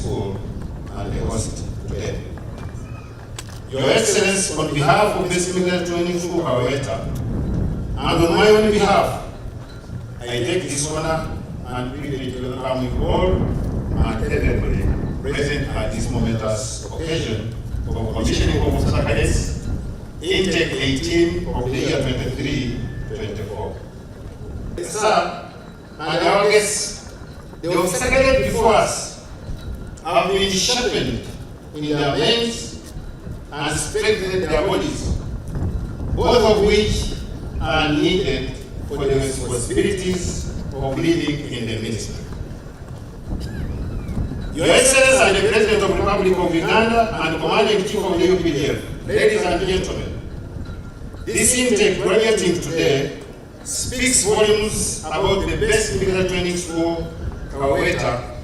school and the host today. Your Excellency, on behalf of this military training school, Kaweta, and on my own behalf, I take this honor and privilege to welcome you all and everybody present at this momentous occasion of commissioning of officer cadets intake 18 of the year 23-24. Sir, and our guests, the officer cadets before us have been sharpened in their minds and strengthened their bodies, both of which are needed for the responsibilities of leading in the ministry. Your Excellency and the President of the Republic of Uganda and Commander-in-Chief of the UPDF, ladies and gentlemen, this intake graduating today speaks volumes about the best military training school, Kaweta,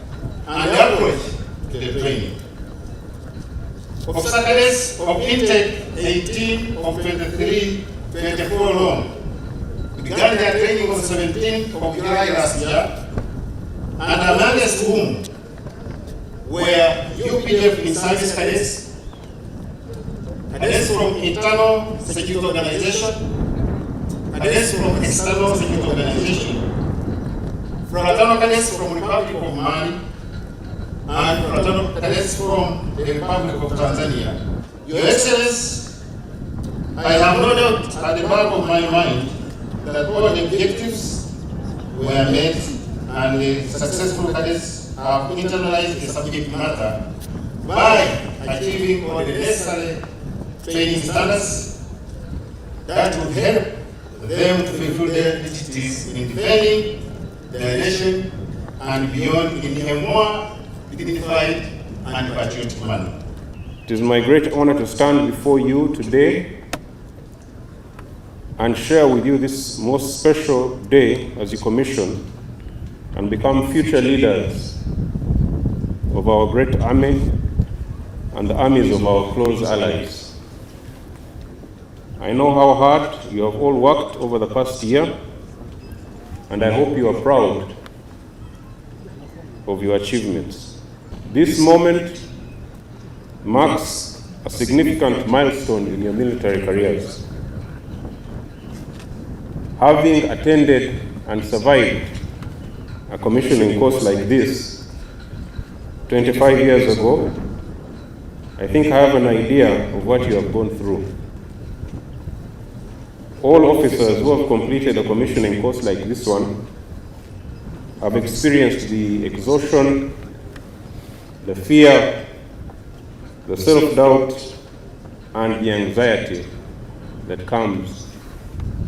and the approach to the training. Officer cadets of intake 18 of 23-24 long began their training on 17th of July last year, and amongst whom were UPDF in-service cadets, cadets from internal security organization, cadets from external security organization, fraternal cadets from Republic of Mali, and fraternal cadets from the Republic of Tanzania. Your Excellency, I have no doubt at the back of my mind that all the objectives were met and the successful cadets have internalized the subject matter by achieving all the necessary training standards that would help them to fulfill their duties in defending their nation and beyond in a more dignified and patriotic manner. It is my great honor to stand before you today and share with you this most special day as you commission and become future leaders of our great army and the armies of our close allies. I know how hard you have all worked over the past year, and I hope you are proud of your achievements. This moment marks a significant milestone in your military careers. Having attended and survived a commissioning course like this 25 years ago, I think I have an idea of what you have gone through. All officers who have completed a commissioning course like this one have experienced the exhaustion, the fear, the self-doubt, and the anxiety that comes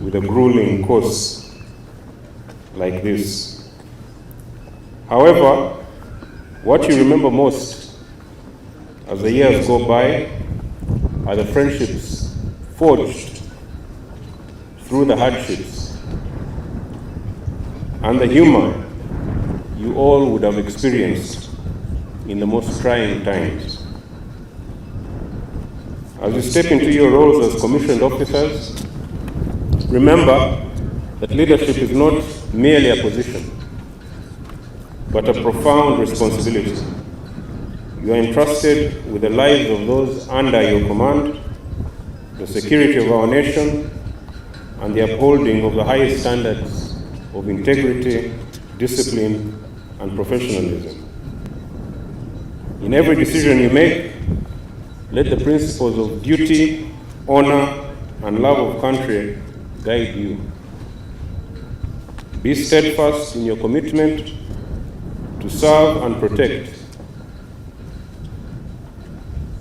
with a grueling course like this. However, what you remember most as the years go by are the friendships forged through the hardships and the humor you all would have experienced in the most trying times. As you step into your roles as commissioned officers, remember that leadership is not merely a position, but a profound responsibility. You are entrusted with the lives of those under your command, the security of our nation, and the upholding of the highest standards of integrity, discipline, and professionalism. In every decision you make, let the principles of duty, honor, and love of country guide you. Be steadfast in your commitment to serve and protect,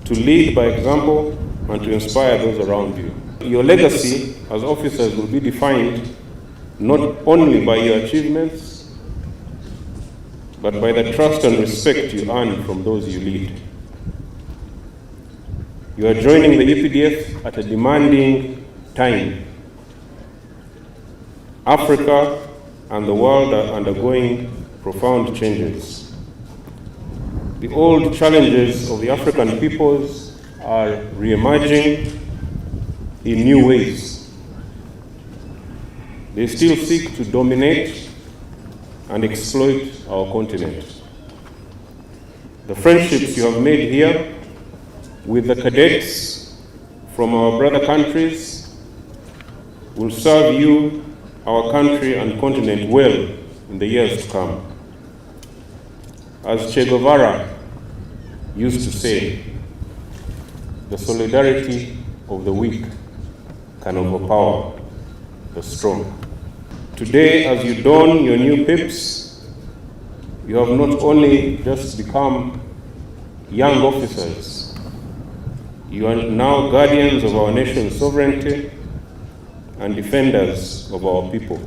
to lead by example, and to inspire those around you. Your legacy as officers will be defined not only by your achievements, but by the trust and respect you earn from those you lead. You are joining the UPDF at a demanding time. Africa and the world are undergoing profound changes. The old challenges of the African peoples are re-emerging in new ways. They still seek to dominate and exploit our continent. The friendships you have made here with the cadets from our brother countries will serve you, our country and continent well in the years to come. As Che Guevara used to say, the solidarity of the weak can overpower the strong. Today, as you don your new pips, you have not only just become young officers, you are now guardians of our nation's sovereignty and defenders of our people.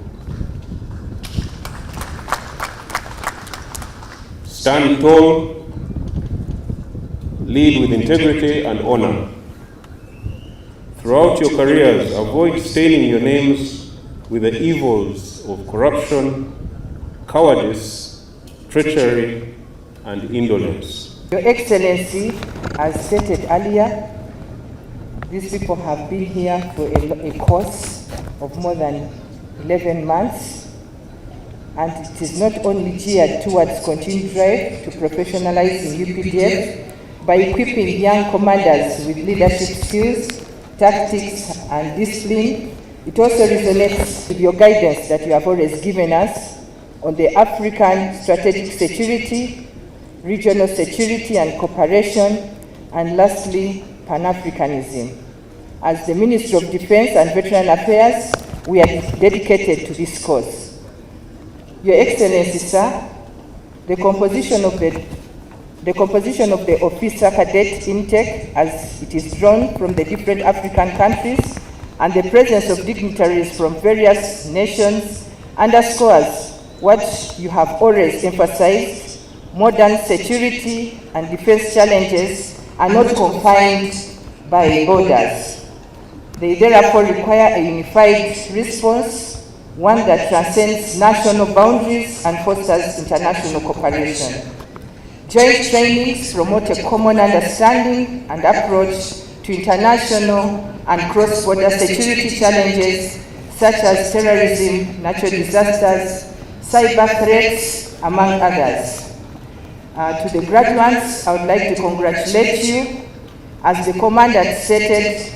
Stand tall, lead with integrity and honor. Throughout your careers, avoid staining your names with the evils of corruption, cowardice, treachery, and indolence. Your Excellency, as stated earlier, these people have been here for a course of more than 11 months, and it is not only geared towards continued drive to professionalizing UPDF by equipping young commanders with leadership skills, tactics, and discipline. It also resonates with your guidance that you have always given us on the African strategic security, regional security and cooperation, and lastly, Pan-Africanism. As the Ministry of Defense and Veteran Affairs, we are dedicated to this cause. Your Excellency, sir, the composition of the officer cadet intake, as it is drawn from the different African countries, and the presence of dignitaries from various nations underscores what you have always emphasized: modern security and defense challenges are not confined by borders. They therefore require a unified response, one that transcends national boundaries and fosters international cooperation. Joint trainings promote a common understanding and approach to international and cross-border security challenges such as terrorism, natural disasters, cyber threats, among others. To the graduates, I would like to congratulate you. As the Commandant stated,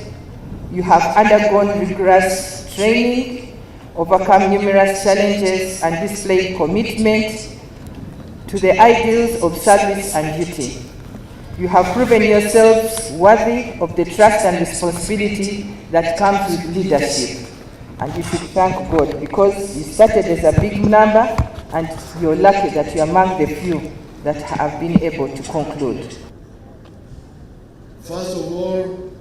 you have undergone rigorous training, overcome numerous challenges, and displayed commitment to the ideals of service and duty. You have proven yourselves worthy of the trust and responsibility that comes with leadership. And you should thank God, because you started as a big number and you're lucky that you're among the few that have been able to conclude. First of all,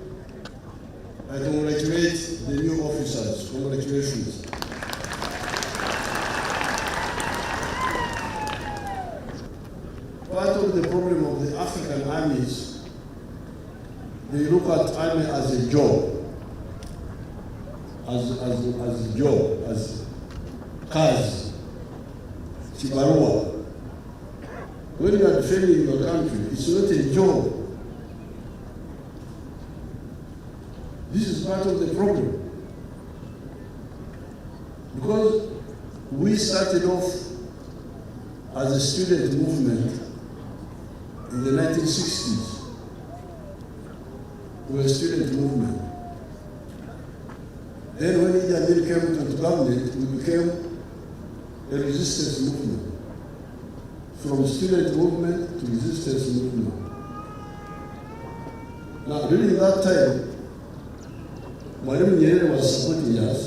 I congratulate the new officers. Congratulations. Part of the problem of the African armies, they look at army as a job, as cars, chibarua. When you are defending your country, it's not a job. This is part of the problem. Because we started off as a student movement in the 1960s. We were a student movement. Then when Idi Amin came to the government, we became a resistance movement. From student movement to resistance movement. Now during that time, Mwalimu Nyerere was supporting us,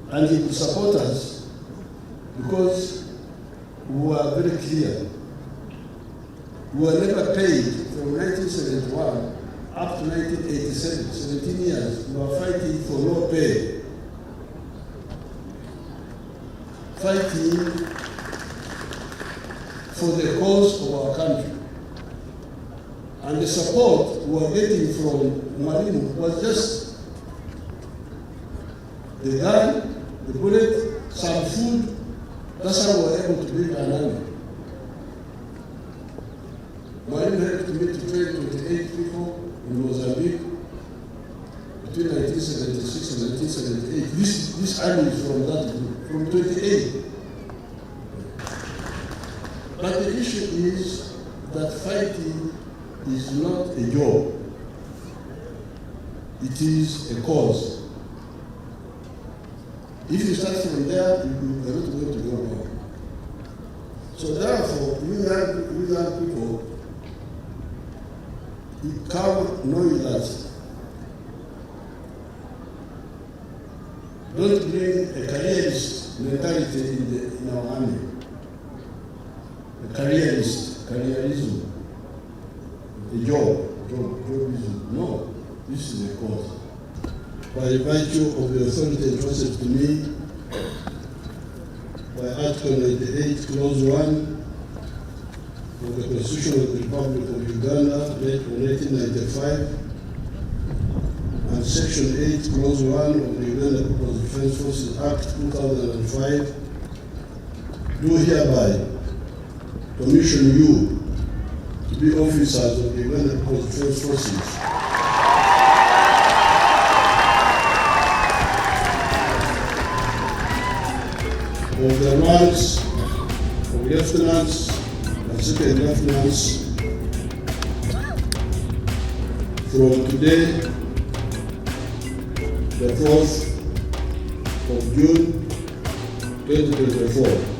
and he could support us because we were very clear. We were never paid from 1971 up to 1987, 17 years. We were fighting for no pay. Fighting for the cause of our country. And the support we were getting from Mwalimu was just the gun, the bullet, some food. That's how we were able to build an army. Mwalimu helped me to train 28 people in Mozambique between 1976 and 1978. This army is from that group, from 28. But the issue is that fighting is not a job. It is a cause. If you start from there, you are not going to go wrong. So therefore, you have people, you come knowing that don't bring a careerist mentality in our army. A careerism, a jobism. No, this is a cause. By virtue of the authority entrusted to me by Article 98, Clause 1 of the Constitution of the Republic of Uganda, made in 1995, and Section 8, Clause 1 of the Uganda People's Defence Forces Act 2005, do hereby commission you to be officers of the Uganda People's Defence Forces of the ranks of lieutenants and second lieutenants from today, the 4th of June 2024.